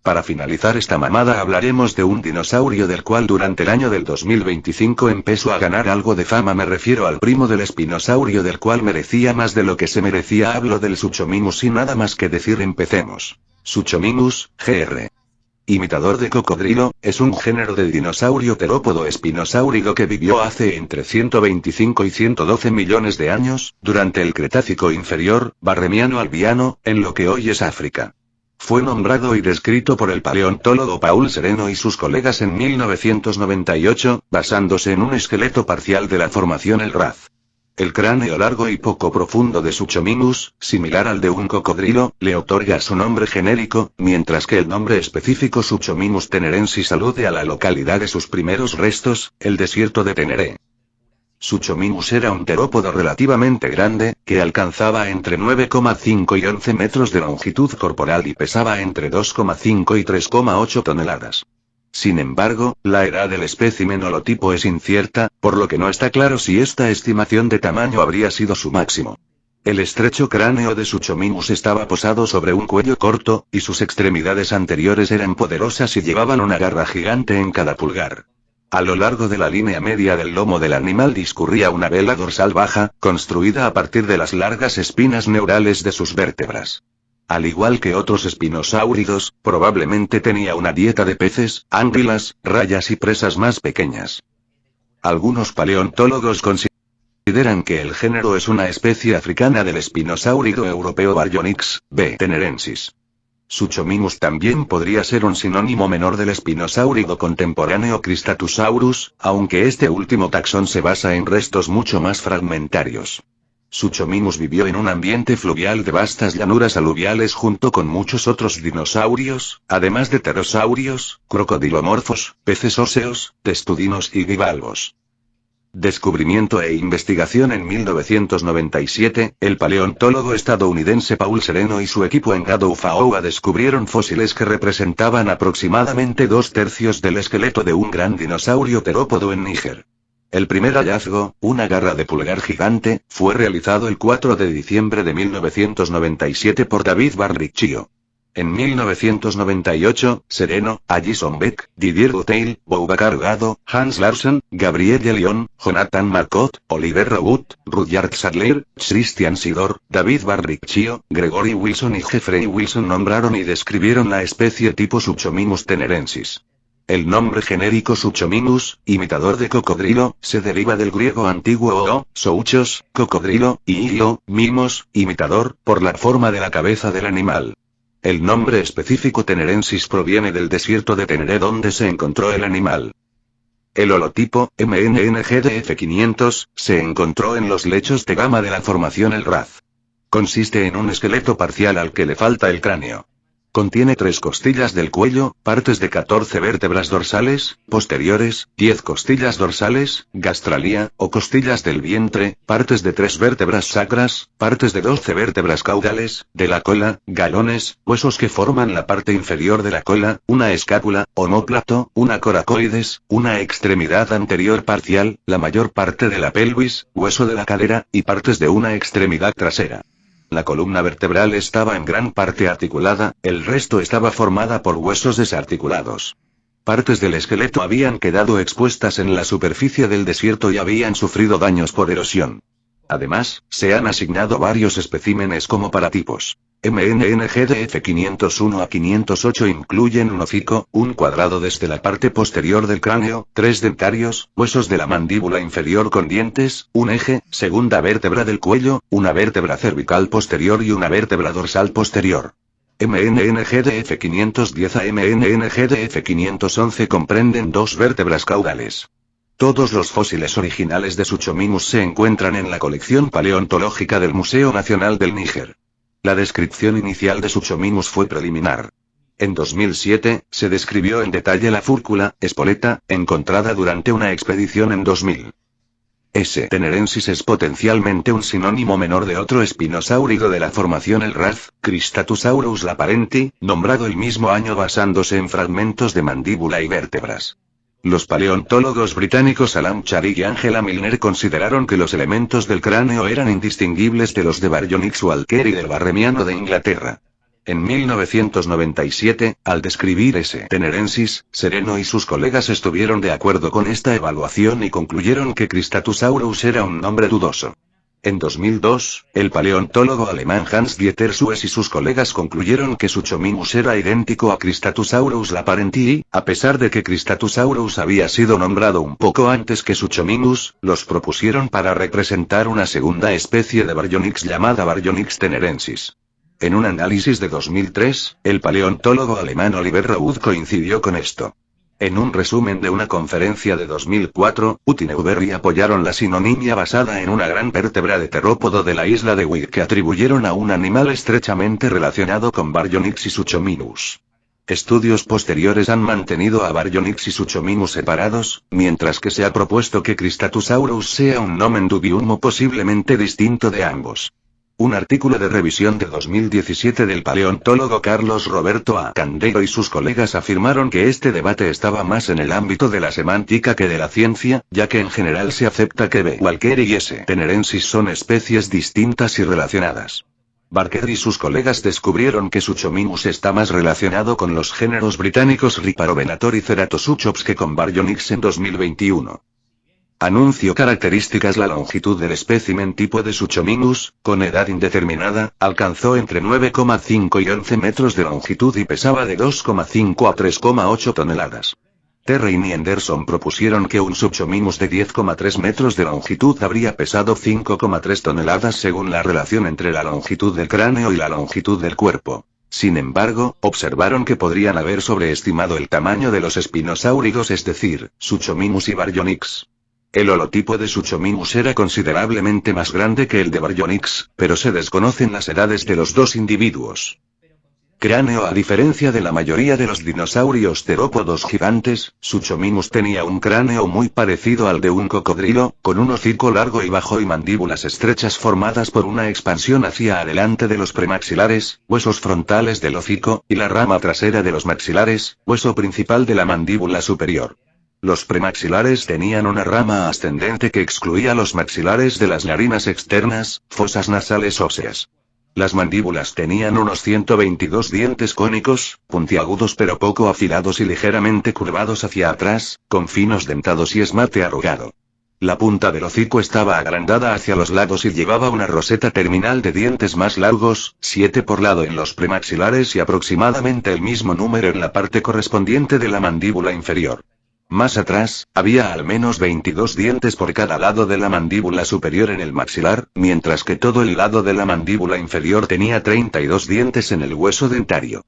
Para finalizar esta mamada hablaremos de un dinosaurio del cual durante el año del 2025 empezó a ganar algo de fama. Me refiero al primo del espinosaurio del cual merecía más de lo que se merecía. Hablo del Suchomimus. Sin nada más que decir, empecemos. Suchomimus, Gr. Imitador de cocodrilo, es un género de dinosaurio terópodo espinosáurido que vivió hace entre 125 y 112 millones de años, durante el Cretácico inferior, Barremiano-Albiano, en lo que hoy es África. Fue nombrado y descrito por el paleontólogo Paul Sereno y sus colegas en 1998, basándose en un esqueleto parcial de la formación El Raz. El cráneo largo y poco profundo de Suchomimus, similar al de un cocodrilo, le otorga su nombre genérico, mientras que el nombre específico Suchomimus tenerensis alude a la localidad de sus primeros restos, el desierto de Teneré. Suchomimus era un terópodo relativamente grande, que alcanzaba entre 9,5 y 11 metros de longitud corporal y pesaba entre 2,5 y 3,8 toneladas. Sin embargo, la edad del espécimen holotipo es incierta, por lo que no está claro si esta estimación de tamaño habría sido su máximo. El estrecho cráneo de Suchomimus estaba posado sobre un cuello corto, y sus extremidades anteriores eran poderosas y llevaban una garra gigante en cada pulgar. A lo largo de la línea media del lomo del animal discurría una vela dorsal baja, construida a partir de las largas espinas neurales de sus vértebras. Al igual que otros espinosáuridos, probablemente tenía una dieta de peces, anguilas, rayas y presas más pequeñas. Algunos paleontólogos consideran que el género es una especie africana del espinosáurido europeo Baryonyx, B. tenerensis. Suchomimus también podría ser un sinónimo menor del espinosáurido contemporáneo Cristatusaurus, aunque este último taxón se basa en restos mucho más fragmentarios. Suchomimus vivió en un ambiente fluvial de vastas llanuras aluviales junto con muchos otros dinosaurios, además de pterosaurios, crocodilomorfos, peces óseos, testudinos y bivalvos. Descubrimiento e investigación. En 1997, el paleontólogo estadounidense Paul Sereno y su equipo en Gadoufaaoua descubrieron fósiles que representaban aproximadamente 2/3 del esqueleto de un gran dinosaurio terópodo en Níger. El primer hallazgo, una garra de pulgar gigante, fue realizado el 4 de diciembre de 1997 por David Barricchio. En 1998, Sereno, Alison Beck, Didier Duteil, Boubacar Gado, Hans Larsen, Gabriel Lyon, Jonathan Marcotte, Oliver Rogut, Rudyard Sadler, Christian Sidor, David Barricchio, Gregory Wilson y Jeffrey Wilson nombraron y describieron la especie tipo Suchomimus tenerensis. El nombre genérico Suchomimus, imitador de cocodrilo, se deriva del griego antiguo o, souchos, cocodrilo, y ilo, mimos, imitador, por la forma de la cabeza del animal. El nombre específico tenerensis proviene del desierto de Teneré donde se encontró el animal. El holotipo, MNNGDF500, se encontró en los lechos de gama de la formación El Raz. Consiste en un esqueleto parcial al que le falta el cráneo. Contiene 3 costillas del cuello, partes de 14 vértebras dorsales, posteriores, 10 costillas dorsales, gastralía, o costillas del vientre, partes de 3 vértebras sacras, partes de 12 vértebras caudales, de la cola, galones, huesos que forman la parte inferior de la cola, una escápula, omóplato, una coracoides, una extremidad anterior parcial, la mayor parte de la pelvis, hueso de la cadera, y partes de una extremidad trasera. La columna vertebral estaba en gran parte articulada, el resto estaba formada por huesos desarticulados. Partes del esqueleto habían quedado expuestas en la superficie del desierto y habían sufrido daños por erosión. Además, se han asignado varios especímenes como paratipos. MNNGDF 501 a 508 incluyen un hocico, un cuadrado desde la parte posterior del cráneo, 3 dentarios, huesos de la mandíbula inferior con dientes, un eje, segunda vértebra del cuello, una vértebra cervical posterior y una vértebra dorsal posterior. MNNGDF 510 a MNNGDF 511 comprenden 2 vértebras caudales. Todos los fósiles originales de Suchomimus se encuentran en la colección paleontológica del Museo Nacional del Níger. La descripción inicial de Suchomimus fue preliminar. En 2007, se describió en detalle la fúrcula, espoleta, encontrada durante una expedición en 2000. S. tenerensis es potencialmente un sinónimo menor de otro espinosáurido de la formación El Raz, Cristatusaurus laparenti, nombrado el mismo año basándose en fragmentos de mandíbula y vértebras. Los paleontólogos británicos Alan Charing y Angela Milner consideraron que los elementos del cráneo eran indistinguibles de los de Baryonyx Walker y del Barremiano de Inglaterra. En 1997, al describir S. tenerensis, Sereno y sus colegas estuvieron de acuerdo con esta evaluación y concluyeron que Cristatusaurus era un nombre dudoso. En 2002, el paleontólogo alemán Hans-Dieter Suess y sus colegas concluyeron que Suchomimus era idéntico a Cristatusaurus laparentii, a pesar de que Cristatusaurus había sido nombrado un poco antes que Suchomimus, los propusieron para representar una segunda especie de Baryonyx llamada Baryonyx tenerensis. En un análisis de 2003, el paleontólogo alemán Oliver Rauth coincidió con esto. En un resumen de una conferencia de 2004, Ut y Newberry apoyaron la sinonimia basada en una gran vértebra de terópodo de la isla de Wight que atribuyeron a un animal estrechamente relacionado con Baryonyx y Suchomimus. Estudios posteriores han mantenido a Baryonyx y Suchomimus separados, mientras que se ha propuesto que Cristatusaurus sea un nomen dubium o posiblemente distinto de ambos. Un artículo de revisión de 2017 del paleontólogo Carlos Roberto A. Candeiro y sus colegas afirmaron que este debate estaba más en el ámbito de la semántica que de la ciencia, ya que en general se acepta que B. walkeri y S. tenerensis son especies distintas y relacionadas. Barker y sus colegas descubrieron que Suchomimus está más relacionado con los géneros británicos Rhiparovenator y Ceratosuchops que con Baryonyx en 2021. Anuncio características. La longitud del espécimen tipo de Suchomimus, con edad indeterminada, alcanzó entre 9,5 y 11 metros de longitud y pesaba de 2,5 a 3,8 toneladas. Terrain y Henderson propusieron que un Suchomimus de 10,3 metros de longitud habría pesado 5,3 toneladas según la relación entre la longitud del cráneo y la longitud del cuerpo. Sin embargo, observaron que podrían haber sobreestimado el tamaño de los espinosáuridos, es decir, Suchomimus y Baryonyx. El holotipo de Suchomimus era considerablemente más grande que el de Baryonyx, pero se desconocen las edades de los dos individuos. Cráneo. A diferencia de la mayoría de los dinosaurios terópodos gigantes, Suchomimus tenía un cráneo muy parecido al de un cocodrilo, con un hocico largo y bajo y mandíbulas estrechas formadas por una expansión hacia adelante de los premaxilares, huesos frontales del hocico, y la rama trasera de los maxilares, hueso principal de la mandíbula superior. Los premaxilares tenían una rama ascendente que excluía los maxilares de las narinas externas, fosas nasales óseas. Las mandíbulas tenían unos 122 dientes cónicos, puntiagudos pero poco afilados y ligeramente curvados hacia atrás, con finos dentados y esmate arrugado. La punta del hocico estaba agrandada hacia los lados y llevaba una roseta terminal de dientes más largos, 7 por lado en los premaxilares y aproximadamente el mismo número en la parte correspondiente de la mandíbula inferior. Más atrás, había al menos 22 dientes por cada lado de la mandíbula superior en el maxilar, mientras que todo el lado de la mandíbula inferior tenía 32 dientes en el hueso dentario.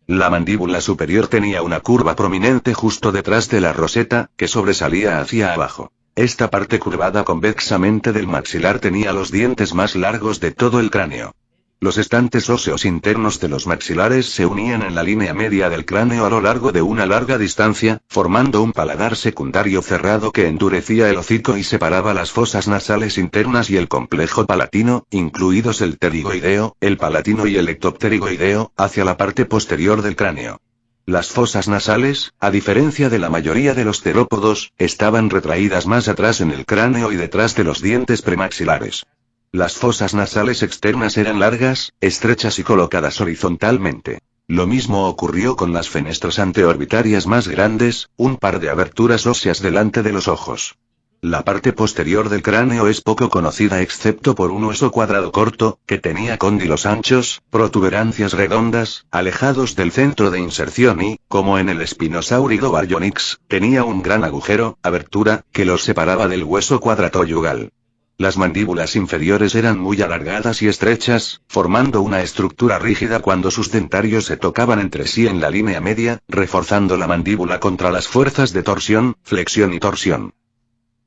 La mandíbula superior tenía una curva prominente justo detrás de la roseta, que sobresalía hacia abajo. Esta parte curvada convexamente del maxilar tenía los dientes más largos de todo el cráneo. Los estantes óseos internos de los maxilares se unían en la línea media del cráneo a lo largo de una larga distancia, formando un paladar secundario cerrado que endurecía el hocico y separaba las fosas nasales internas y el complejo palatino, incluidos el pterigoideo, el palatino y el ectopterigoideo, hacia la parte posterior del cráneo. Las fosas nasales, a diferencia de la mayoría de los terópodos, estaban retraídas más atrás en el cráneo y detrás de los dientes premaxilares. Las fosas nasales externas eran largas, estrechas y colocadas horizontalmente. Lo mismo ocurrió con las fenestras anteorbitarias más grandes, un par de aberturas óseas delante de los ojos. La parte posterior del cráneo es poco conocida excepto por un hueso cuadrado corto, que tenía cóndilos anchos, protuberancias redondas, alejados del centro de inserción y, como en el espinosáurido Baryonyx, tenía un gran agujero, abertura, que los separaba del hueso cuadratoyugal. Las mandíbulas inferiores eran muy alargadas y estrechas, formando una estructura rígida cuando sus dentarios se tocaban entre sí en la línea media, reforzando la mandíbula contra las fuerzas de torsión, flexión y torsión.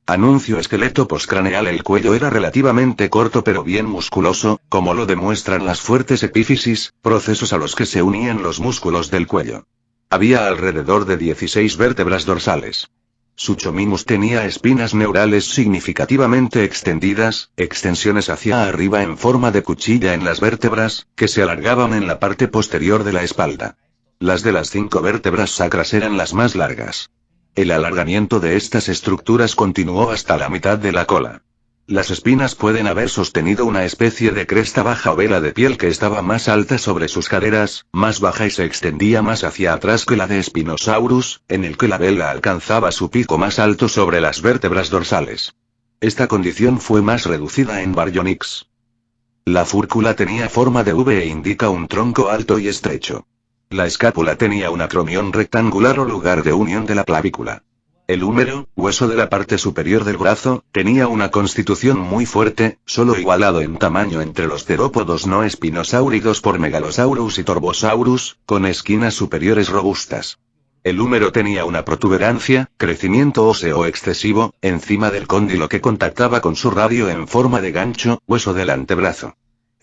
Anuncio esqueleto postcraneal. El cuello era relativamente corto pero bien musculoso, como lo demuestran las fuertes epífisis, procesos a los que se unían los músculos del cuello. Había alrededor de 16 vértebras dorsales. Suchomimus tenía espinas neurales significativamente extendidas, extensiones hacia arriba en forma de cuchilla en las vértebras, que se alargaban en la parte posterior de la espalda. Las de las 5 vértebras sacras eran las más largas. El alargamiento de estas estructuras continuó hasta la mitad de la cola. Las espinas pueden haber sostenido una especie de cresta baja o vela de piel que estaba más alta sobre sus caderas, más baja y se extendía más hacia atrás que la de Spinosaurus, en el que la vela alcanzaba su pico más alto sobre las vértebras dorsales. Esta condición fue más reducida en Baryonyx. La fúrcula tenía forma de V e indica un tronco alto y estrecho. La escápula tenía un acromión rectangular o lugar de unión de la clavícula. El húmero, hueso de la parte superior del brazo, tenía una constitución muy fuerte, solo igualado en tamaño entre los terópodos no espinosáuridos por Megalosaurus y Torvosaurus, con esquinas superiores robustas. El húmero tenía una protuberancia, crecimiento óseo excesivo, encima del cóndilo que contactaba con su radio en forma de gancho, hueso del antebrazo.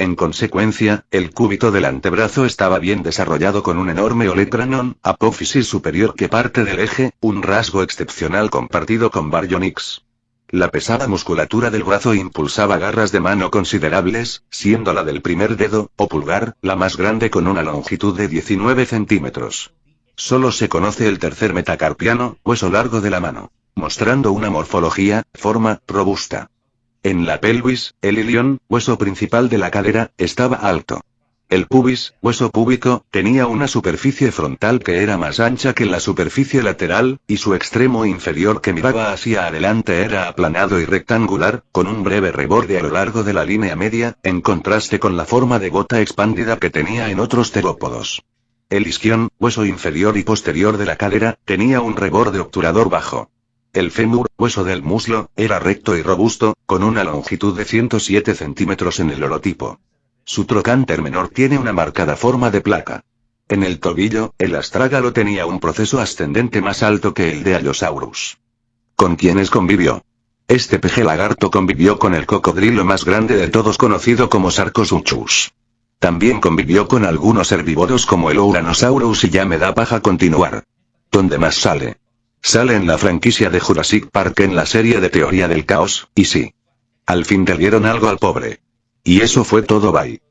En consecuencia, el cúbito del antebrazo estaba bien desarrollado con un enorme olecranon, apófisis superior que parte del eje, un rasgo excepcional compartido con Baryonyx. La pesada musculatura del brazo impulsaba garras de mano considerables, siendo la del primer dedo, o pulgar, la más grande con una longitud de 19 centímetros. Solo se conoce el tercer metacarpiano, hueso largo de la mano, mostrando una morfología, forma, robusta. En la pelvis, el ilion, hueso principal de la cadera, estaba alto. El pubis, hueso púbico, tenía una superficie frontal que era más ancha que la superficie lateral, y su extremo inferior que miraba hacia adelante era aplanado y rectangular, con un breve reborde a lo largo de la línea media, en contraste con la forma de gota expandida que tenía en otros terópodos. El isquion, hueso inferior y posterior de la cadera, tenía un reborde obturador bajo. El fémur, hueso del muslo, era recto y robusto, con una longitud de 107 centímetros en el holotipo. Su trocánter menor tiene una marcada forma de placa. En el tobillo, el astrágalo tenía un proceso ascendente más alto que el de Allosaurus. ¿Con quiénes convivió? Este peje lagarto convivió con el cocodrilo más grande de todos conocido como Sarcosuchus. También convivió con algunos herbívoros como el Ouranosaurus y ya me da paja continuar. ¿Dónde más sale? Sale en la franquicia de Jurassic Park en la serie de Teoría del Caos, y sí. Al fin le dieron algo al pobre. Y eso fue todo, bye.